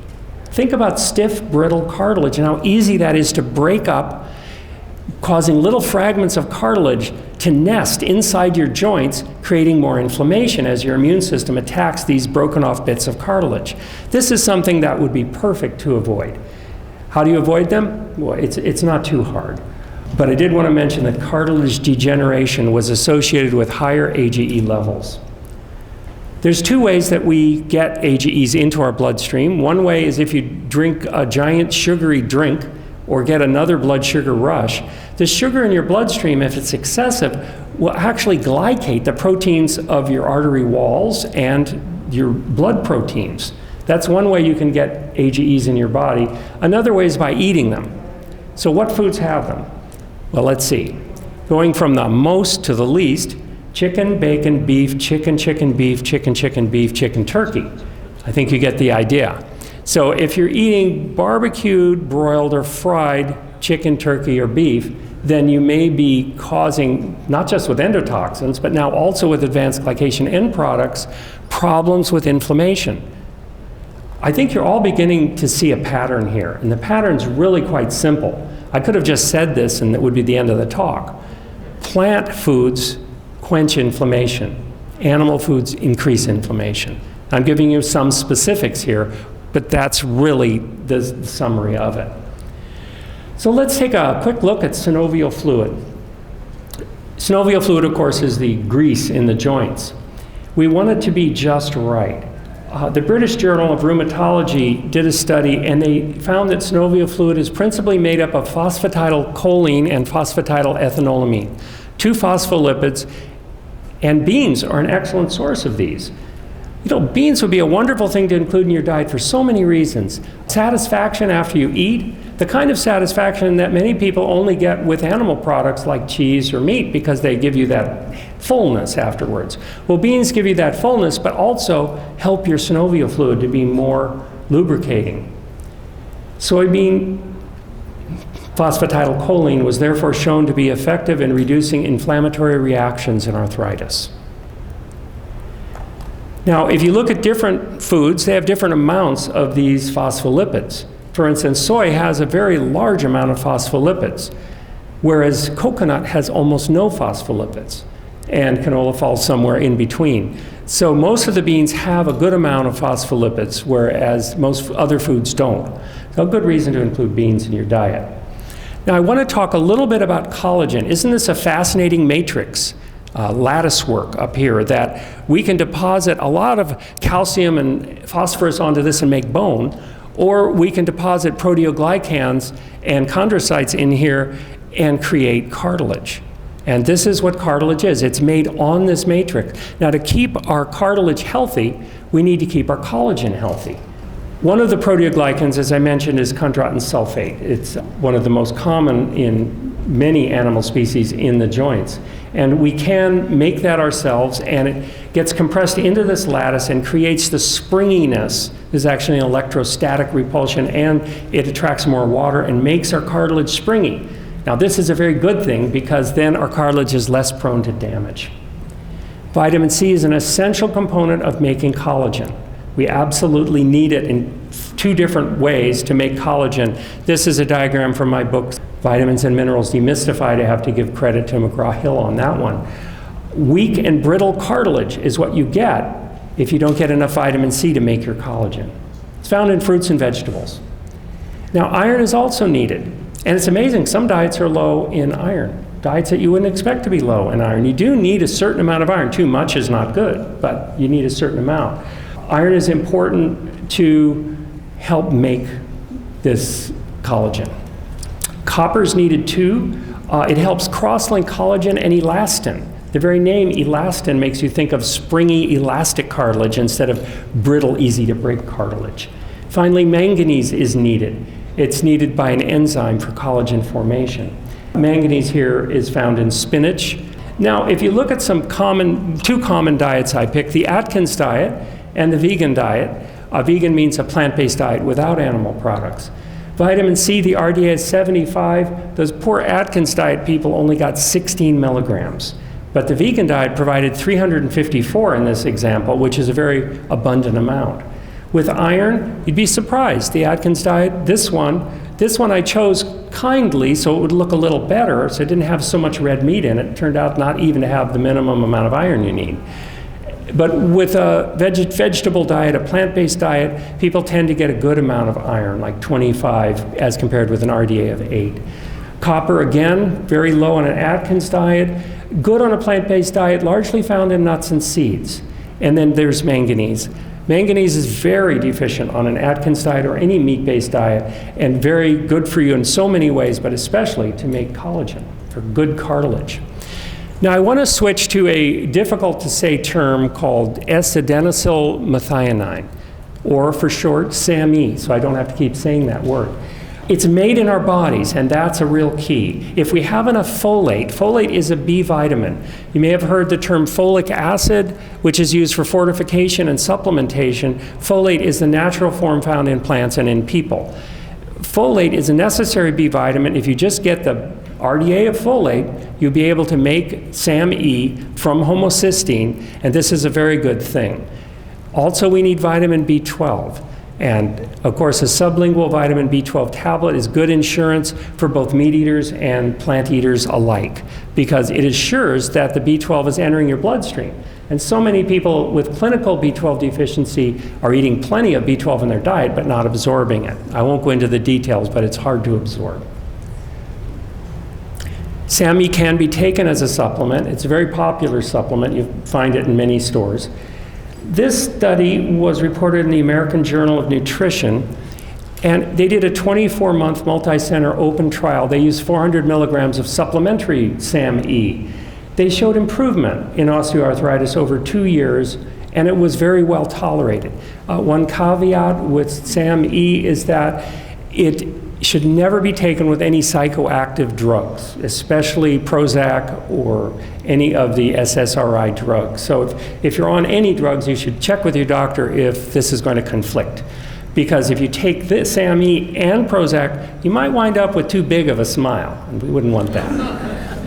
Think about stiff, brittle cartilage and how easy that is to break up, causing little fragments of cartilage to nest inside your joints, creating more inflammation as your immune system attacks these broken off bits of cartilage. This is something that would be perfect to avoid. How do you avoid them? Well, it's not too hard. But I did want to mention that cartilage degeneration was associated with higher AGE levels. There's two ways that we get AGEs into our bloodstream. One way is if you drink a giant sugary drink or get another blood sugar rush. The sugar in your bloodstream, if it's excessive, will actually glycate the proteins of your artery walls and your blood proteins. That's one way you can get AGEs in your body. Another way is by eating them. So what foods have them? Well, let's see. Going from the most to the least, chicken, bacon, beef, chicken, chicken, beef, chicken, chicken, beef, chicken, turkey. I think you get the idea. So if you're eating barbecued, broiled, or fried chicken, turkey, or beef, then you may be causing, not just with endotoxins, but now also with advanced glycation end products, problems with inflammation. I think you're all beginning to see a pattern here, and the pattern's really quite simple. I could have just said this and it would be the end of the talk. Plant foods quench inflammation. Animal foods increase inflammation. I'm giving you some specifics here, but that's really the summary of it. So let's take a quick look at synovial fluid. Synovial fluid, of course, is the grease in the joints. We want it to be just right. The British Journal of Rheumatology did a study, and they found that synovial fluid is principally made up of phosphatidylcholine and phosphatidylethanolamine, two phospholipids, and beans are an excellent source of these. You know, beans would be a wonderful thing to include in your diet for so many reasons. Satisfaction after you eat, the kind of satisfaction that many people only get with animal products like cheese or meat because they give you that fullness afterwards. Well, beans give you that fullness, but also help your synovial fluid to be more lubricating. Soybean phosphatidylcholine was therefore shown to be effective in reducing inflammatory reactions in arthritis. Now, if you look at different foods, they have different amounts of these phospholipids. For instance, soy has a very large amount of phospholipids, whereas coconut has almost no phospholipids, and canola falls somewhere in between. So most of the beans have a good amount of phospholipids, whereas most other foods don't. So a good reason to include beans in your diet. Now, I want to talk a little bit about collagen. Isn't this a fascinating matrix? Lattice work up here that we can deposit a lot of calcium and phosphorus onto this and make bone, or we can deposit proteoglycans and chondrocytes in here and create cartilage. And this is what cartilage is. It's made on this matrix. Now, to keep our cartilage healthy, we need to keep our collagen healthy. One of the proteoglycans, as I mentioned, is chondroitin sulfate. It's one of the most common in many animal species in the joints. And we can make that ourselves, and it gets compressed into this lattice and creates the springiness. There's actually an electrostatic repulsion, and it attracts more water and makes our cartilage springy. Now, this is a very good thing because then our cartilage is less prone to damage. Vitamin C is an essential component of making collagen. We absolutely need it in two different ways to make collagen. This is a diagram from my book, Vitamins and Minerals Demystified. I have to give credit to McGraw-Hill on that one. Weak and brittle cartilage is what you get if you don't get enough vitamin C to make your collagen. It's found in fruits and vegetables. Now, iron is also needed. And it's amazing, some diets are low in iron. Diets that you wouldn't expect to be low in iron. You do need a certain amount of iron. Too much is not good, but you need a certain amount. Iron is important to help make this collagen. Copper's needed too. It helps cross-link collagen and elastin. The very name elastin makes you think of springy, elastic cartilage instead of brittle, easy-to-break cartilage. Finally, manganese is needed. It's needed by an enzyme for collagen formation. Manganese here is found in spinach. Now, if you look at two common diets I picked, the Atkins diet and the vegan diet. Vegan means a plant-based diet without animal products. Vitamin C, the RDA is 75. Those poor Atkins diet people only got 16 milligrams. But the vegan diet provided 354 in this example, which is a very abundant amount. With iron, you'd be surprised. The Atkins diet, this one I chose kindly so it would look a little better, so it didn't have so much red meat in it. It turned out not even to have the minimum amount of iron you need. But with a vegetable diet, a plant-based diet, people tend to get a good amount of iron, like 25 as compared with an RDA of 8. Copper, again, very low on an Atkins diet. Good on a plant-based diet, largely found in nuts and seeds. And then there's manganese. Manganese is very deficient on an Atkins diet or any meat-based diet, and very good for you in so many ways, but especially to make collagen, for good cartilage. Now I want to switch to a difficult-to-say term called S-adenosyl methionine, or for short, SAMe, so I don't have to keep saying that word. It's made in our bodies, and that's a real key. If we have enough folate is a B vitamin. You may have heard the term folic acid, which is used for fortification and supplementation. Folate is the natural form found in plants and in people. Folate is a necessary B vitamin. If you just get the RDA of folate, you'll be able to make SAMe from homocysteine, and this is a very good thing. Also, we need vitamin B12. And of course, a sublingual vitamin B12 tablet is good insurance for both meat eaters and plant eaters alike, because it assures that the B12 is entering your bloodstream. And so many people with clinical B12 deficiency are eating plenty of B12 in their diet, but not absorbing it. I won't go into the details, but it's hard to absorb. SAMe can be taken as a supplement. It's a very popular supplement. You find it in many stores. This study was reported in the American Journal of Nutrition, and they did a 24-month multi-center open trial. They used 400 milligrams of supplementary SAMe. They showed improvement in osteoarthritis over 2 years, and it was very well tolerated. One caveat with SAMe is that it should never be taken with any psychoactive drugs, especially Prozac or any of the SSRI drugs. So if you're on any drugs, you should check with your doctor if this is going to conflict. Because if you take this SAMe and Prozac, you might wind up with too big of a smile, and we wouldn't want that.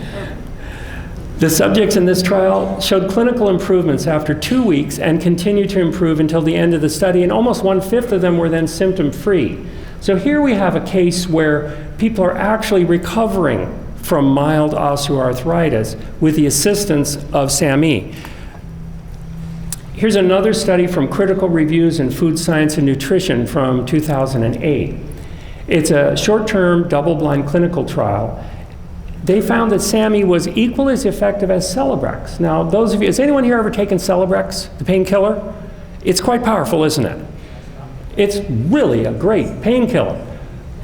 The subjects in this trial showed clinical improvements after 2 weeks and continued to improve until the end of the study, and almost 1/5 of them were then symptom-free. So here we have a case where people are actually recovering from mild osteoarthritis with the assistance of SAMe. Here's another study from Critical Reviews in Food Science and Nutrition from 2008. It's a short-term, double-blind clinical trial. They found that SAMe was equally as effective as Celebrex. Now, those of you, has anyone here ever taken Celebrex, the painkiller? It's quite powerful, isn't it? It's really a great painkiller.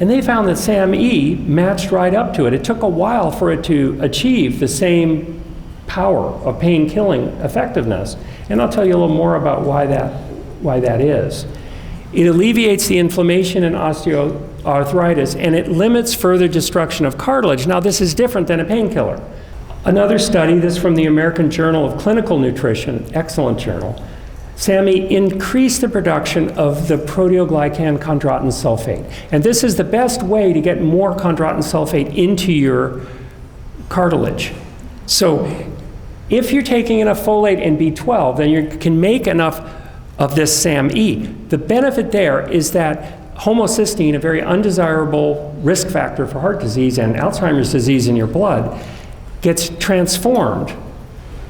And they found that SAMe matched right up to it. It took a while for it to achieve the same power of pain-killing effectiveness. And I'll tell you a little more about why that is. It alleviates the inflammation in osteoarthritis, and it limits further destruction of cartilage. Now, this is different than a painkiller. Another study, this from the American Journal of Clinical Nutrition, excellent journal, SAMe increased the production of the proteoglycan chondroitin sulfate. And this is the best way to get more chondroitin sulfate into your cartilage. So if you're taking enough folate and B12, then you can make enough of this SAMe. The benefit there is that homocysteine, a very undesirable risk factor for heart disease and Alzheimer's disease in your blood, gets transformed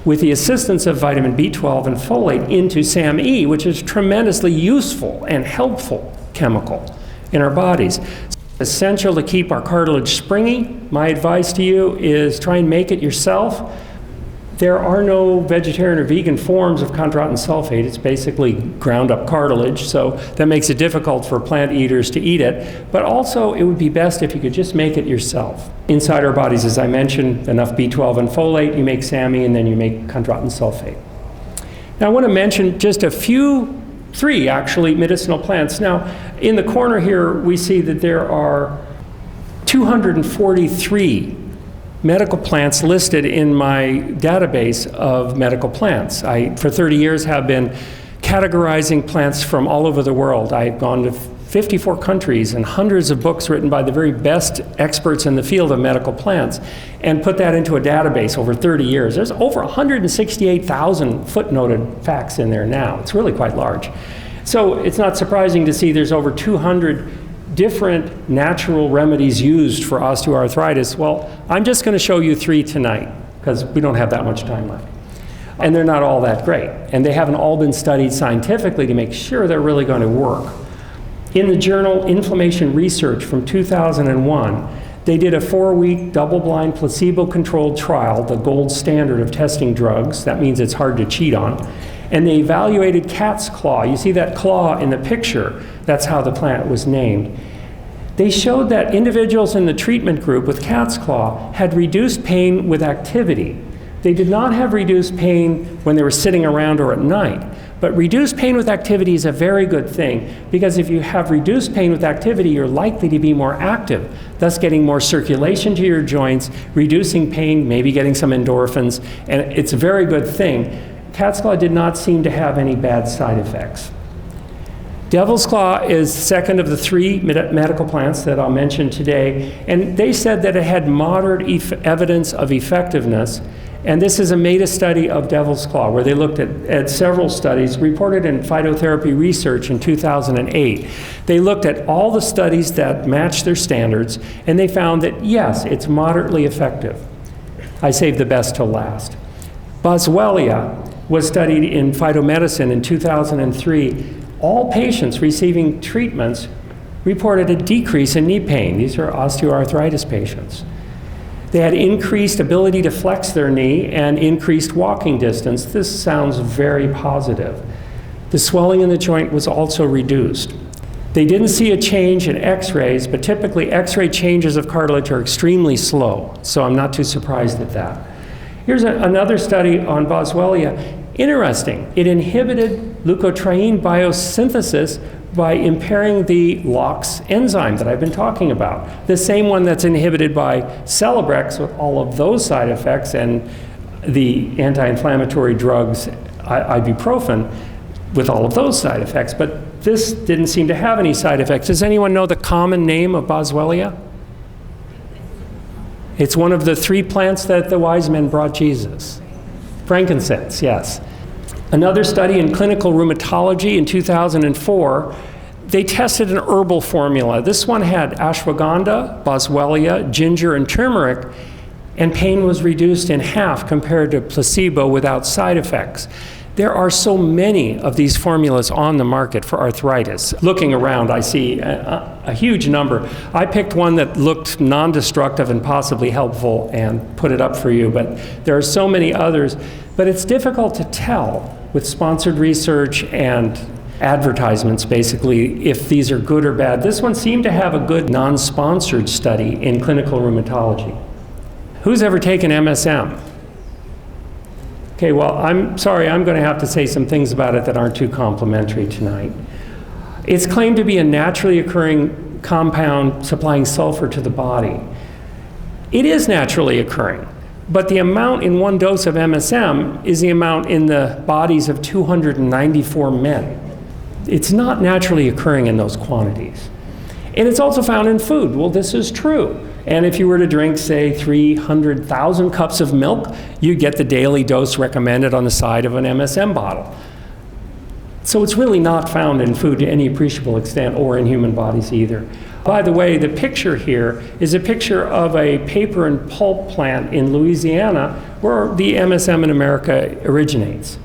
with the assistance of vitamin B12 and folate into SAMe, which is tremendously useful and helpful chemical in our bodies. It's essential to keep our cartilage springy. My advice to you is try and make it yourself. There are no vegetarian or vegan forms of chondroitin sulfate. It's basically ground up cartilage, so that makes it difficult for plant eaters to eat it. But also, it would be best if you could just make it yourself. Inside our bodies, as I mentioned, enough B12 and folate, you make SAMe, and then you make chondroitin sulfate. Now, I want to mention just three actually, medicinal plants. Now, in the corner here, we see that there are 243 medical plants listed in my database of medical plants. I, for 30 years, have been categorizing plants from all over the world. I've gone to 54 countries and hundreds of books written by the very best experts in the field of medical plants and put that into a database over 30 years. There's over 168,000 footnoted facts in there now. It's really quite large. So it's not surprising to see there's over 200 different natural remedies used for osteoarthritis. Well, I'm just going to show you three tonight because we don't have that much time left. And they're not all that great. And they haven't all been studied scientifically to make sure they're really going to work. In the journal Inflammation Research from 2001, they did a 4-week double-blind placebo-controlled trial, the gold standard of testing drugs. That means it's hard to cheat on. And they evaluated cat's claw. You see that claw in the picture? That's how the plant was named. They showed that individuals in the treatment group with cat's claw had reduced pain with activity. They did not have reduced pain when they were sitting around or at night. But reduced pain with activity is a very good thing, because if you have reduced pain with activity, you're likely to be more active, thus getting more circulation to your joints, reducing pain, maybe getting some endorphins, and it's a very good thing. Cat's claw did not seem to have any bad side effects. Devil's claw is second of the three medical plants that I'll mention today, and they said that it had moderate evidence of effectiveness. And this is a meta-study of devil's claw, where they looked at several studies reported in Phytotherapy Research in 2008. They looked at all the studies that matched their standards, and they found that, yes, it's moderately effective. I saved the best till last. Boswellia was studied in phytomedicine in 2003. All patients receiving treatments reported a decrease in knee pain. These are osteoarthritis patients. They had increased ability to flex their knee and increased walking distance. This sounds very positive. The swelling in the joint was also reduced. They didn't see a change in x-rays, but typically x-ray changes of cartilage are extremely slow, so I'm not too surprised at that. Here's another study on Boswellia. Interesting, it inhibited leukotriene biosynthesis by impairing the LOX enzyme that I've been talking about. The same one that's inhibited by Celebrex with all of those side effects and the anti-inflammatory drugs, ibuprofen, with all of those side effects. But this didn't seem to have any side effects. Does anyone know the common name of Boswellia? It's one of the three plants that the wise men brought Jesus. Frankincense, yes. Another study in clinical rheumatology in 2004, they tested an herbal formula. This one had ashwagandha, boswellia, ginger, and turmeric, and pain was reduced in half compared to placebo without side effects. There are so many of these formulas on the market for arthritis. Looking around, I see a huge number. I picked one that looked non-destructive and possibly helpful and put it up for you, but there are so many others. But it's difficult to tell with sponsored research and advertisements, basically, if these are good or bad. This one seemed to have a good non-sponsored study in clinical rheumatology. Who's ever taken MSM? Okay, well, I'm sorry, I'm going to have to say some things about it that aren't too complimentary tonight. It's claimed to be a naturally occurring compound supplying sulfur to the body. It is naturally occurring, but the amount in one dose of MSM is the amount in the bodies of 294 men. It's not naturally occurring in those quantities. And it's also found in food. Well, this is true. And if you were to drink, say, 300,000 cups of milk, you get the daily dose recommended on the side of an MSM bottle. So it's really not found in food to any appreciable extent, or in human bodies either. By the way, the picture here is a picture of a paper and pulp plant in Louisiana where the MSM in America originates.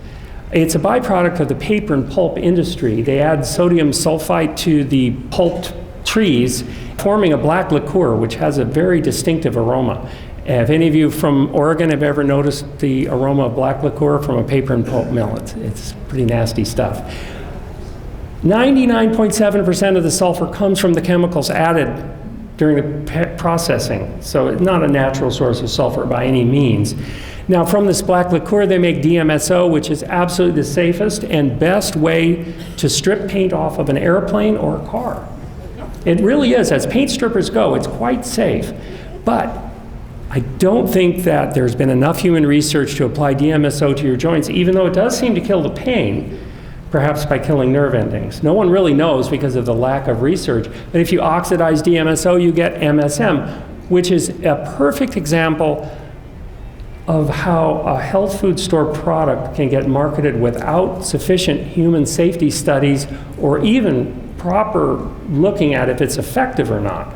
It's a byproduct of the paper and pulp industry. They add sodium sulfite to the pulped trees, forming a black liqueur, which has a very distinctive aroma. If any of you from Oregon have ever noticed the aroma of black liqueur from a paper and pulp mill, it's pretty nasty stuff. 99.7% of the sulfur comes from the chemicals added during the processing, so it's not a natural source of sulfur by any means. Now, from this black liqueur, they make DMSO, which is absolutely the safest and best way to strip paint off of an airplane or a car. It really is. As paint strippers go, it's quite safe. But I don't think that there's been enough human research to apply DMSO to your joints, even though it does seem to kill the pain, perhaps by killing nerve endings. No one really knows because of the lack of research. But if you oxidize DMSO, you get MSM, which is a perfect example of how a health food store product can get marketed without sufficient human safety studies or even proper looking at if it's effective or not,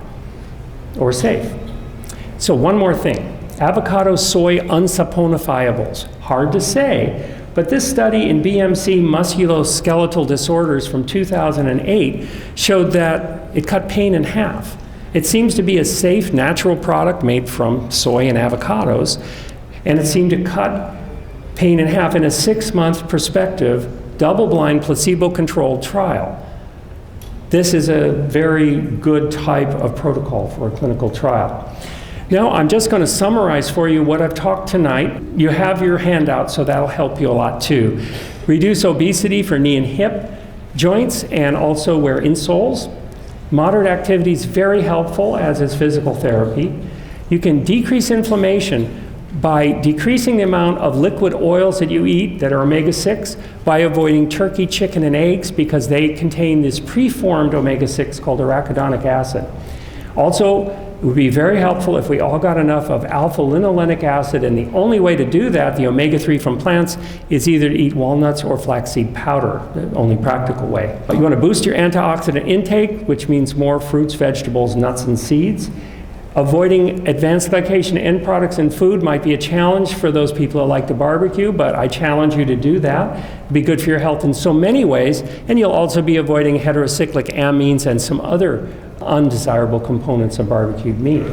or safe. So one more thing, avocado soy unsaponifiables. Hard to say, but this study in BMC musculoskeletal disorders from 2008 showed that it cut pain in half. It seems to be a safe, natural product made from soy and avocados, and it seemed to cut pain in half in a 6-month prospective, double-blind, placebo-controlled trial. This is a very good type of protocol for a clinical trial. Now, I'm just going to summarize for you what I've talked tonight. You have your handout, so that'll help you a lot too. Reduce obesity for knee and hip joints, and also wear insoles. Moderate activity is very helpful, as is physical therapy. You can decrease inflammation by decreasing the amount of liquid oils that you eat that are omega-6, by avoiding turkey, chicken, and eggs because they contain this preformed omega-6 called arachidonic acid. Also, it would be very helpful if we all got enough of alpha-linolenic acid, and the only way to do that, the omega-3 from plants, is either to eat walnuts or flaxseed powder, the only practical way. You want to boost your antioxidant intake, which means more fruits, vegetables, nuts, and seeds. Avoiding advanced glycation end products in food might be a challenge for those people who like to barbecue, but I challenge you to do that. It'd be good for your health in so many ways, and you'll also be avoiding heterocyclic amines and some other undesirable components of barbecued meat.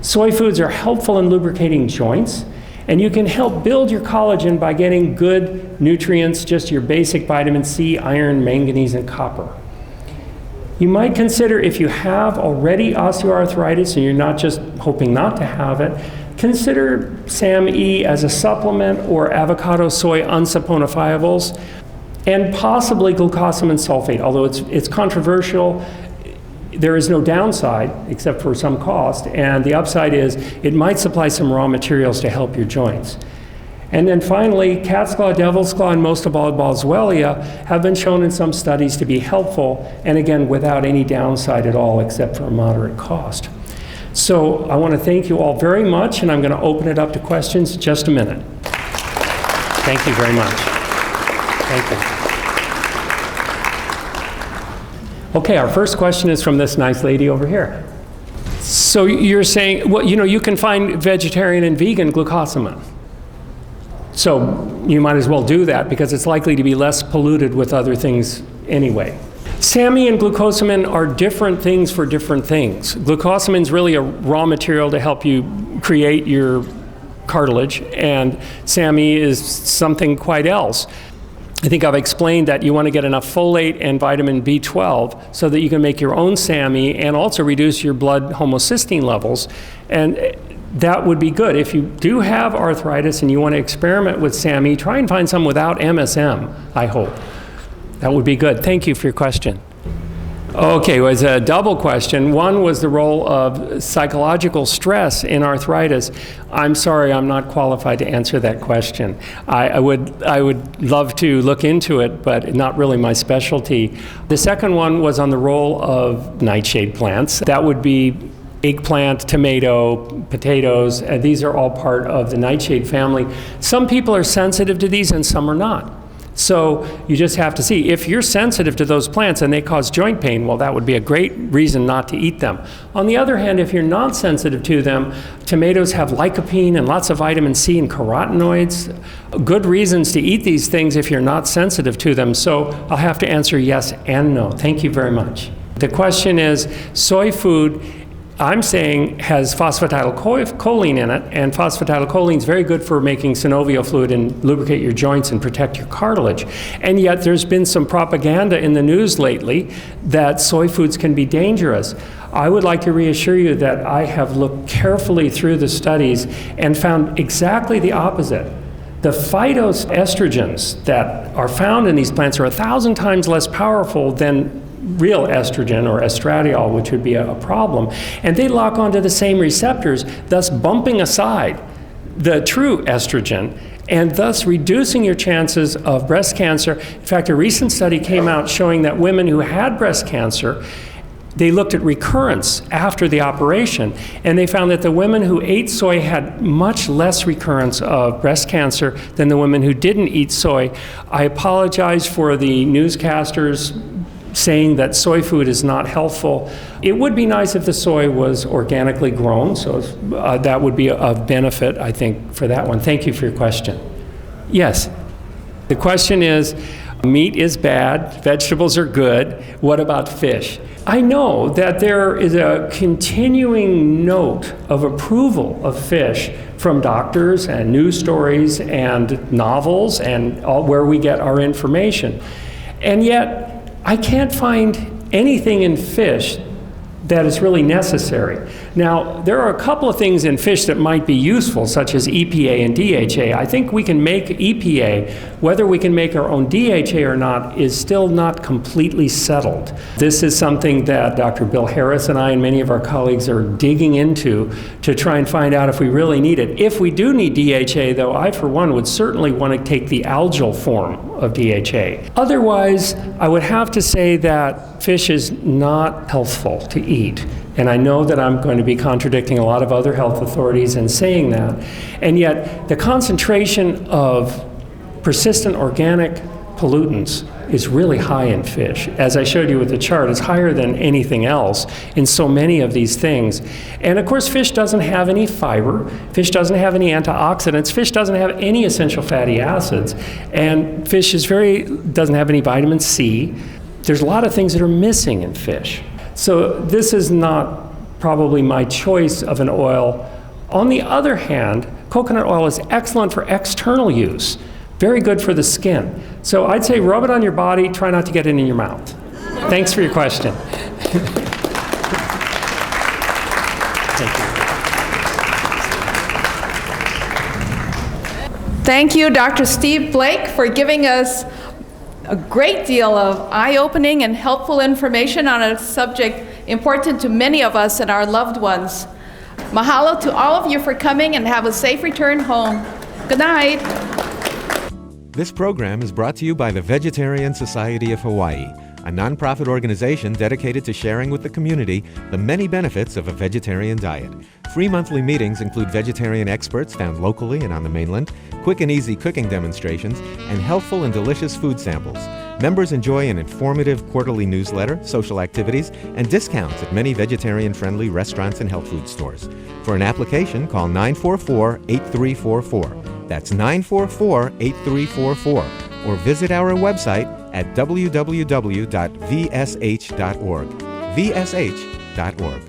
Soy foods are helpful in lubricating joints, and you can help build your collagen by getting good nutrients, just your basic vitamin C, iron, manganese, and copper. You might consider, if you have already osteoarthritis and you're not just hoping not to have it, consider SAM-E as a supplement, or avocado soy unsaponifiables, and possibly glucosamine sulfate. Although it's controversial, there is no downside except for some cost, and the upside is it might supply some raw materials to help your joints. And then finally, cat's claw, devil's claw, and most of all Boswellia have been shown in some studies to be helpful, and again, without any downside at all except for a moderate cost. So I want to thank you all very much, and I'm going to open it up to questions in just a minute. Thank you very much. Thank you. Okay, our first question is from this nice lady over here. So you're saying, well, you know, you can find vegetarian and vegan glucosamine. So you might as well do that because it's likely to be less polluted with other things anyway. SAM-E and glucosamine are different things for different things. Glucosamine is really a raw material to help you create your cartilage, and SAM-E is something quite else. I think I've explained that you want to get enough folate and vitamin B12 so that you can make your own SAM-E and also reduce your blood homocysteine levels. And that would be good. If you do have arthritis and you want to experiment with SAM-E, try and find some without MSM, I hope. That would be good. Thank you for your question. Okay, it was a double question. One was the role of psychological stress in arthritis. I'm sorry, I'm not qualified to answer that question. I would love to look into it, but not really my specialty. The second one was on the role of nightshade plants. That would be eggplant, tomato, potatoes. These are all part of the nightshade family. Some people are sensitive to these and some are not. So you just have to see. If you're sensitive to those plants and they cause joint pain, well, that would be a great reason not to eat them. On the other hand, if you're not sensitive to them, tomatoes have lycopene and lots of vitamin C and carotenoids. Good reasons to eat these things if you're not sensitive to them. So I'll have to answer yes and no. Thank you very much. The question is, soy food, I'm saying has phosphatidylcholine in it, and phosphatidylcholine is very good for making synovial fluid and lubricate your joints and protect your cartilage. And yet there's been some propaganda in the news lately that soy foods can be dangerous. I would like to reassure you that I have looked carefully through the studies and found exactly the opposite. The phytoestrogens that are found in these plants are 1,000 times less powerful than real estrogen or estradiol, which would be a problem. And they lock onto the same receptors, thus bumping aside the true estrogen and thus reducing your chances of breast cancer. In fact, a recent study came out showing that women who had breast cancer, they looked at recurrence after the operation, and they found that the women who ate soy had much less recurrence of breast cancer than the women who didn't eat soy. I apologize for the newscasters saying that soy food is not healthful. It would be nice if the soy was organically grown, so that would be of benefit, I think, for that one. Thank you for your question. Yes, the question is, meat is bad, vegetables are good, what about fish? I know that there is a continuing note of approval of fish from doctors and news stories and novels and all where we get our information. And yet, I can't find anything in fish that is really necessary. Now, there are a couple of things in fish that might be useful, such as EPA and DHA. I think we can make EPA. Whether we can make our own DHA or not is still not completely settled. This is something that Dr. Bill Harris and I and many of our colleagues are digging into to try and find out if we really need it. If we do need DHA, though, I, for one, would certainly want to take the algal form of DHA. Otherwise, I would have to say that fish is not healthful to eat. And I know that I'm going to be contradicting a lot of other health authorities in saying that. And yet, the concentration of persistent organic pollutants is really high in fish. As I showed you with the chart, it's higher than anything else in so many of these things. And of course, fish doesn't have any fiber. Fish doesn't have any antioxidants. Fish doesn't have any essential fatty acids. And fish doesn't have any vitamin C. There's a lot of things that are missing in fish. So this is not probably my choice of an oil. On the other hand, coconut oil is excellent for external use, very good for the skin. So I'd say rub it on your body, try not to get it in your mouth. Thanks for your question. Thank you, Dr. Steve Blake, for giving us a great deal of eye-opening and helpful information on a subject important to many of us and our loved ones. Mahalo to all of you for coming, and have a safe return home. Good night. This program is brought to you by the Vegetarian Society of Hawaii, a nonprofit organization dedicated to sharing with the community the many benefits of a vegetarian diet. Free monthly meetings include vegetarian experts found locally and on the mainland, quick and easy cooking demonstrations, and healthful and delicious food samples. Members enjoy an informative quarterly newsletter, social activities, and discounts at many vegetarian-friendly restaurants and health food stores. For an application, call 944-8344. That's 944-8344. Or visit our website at www.vsh.org. vsh.org.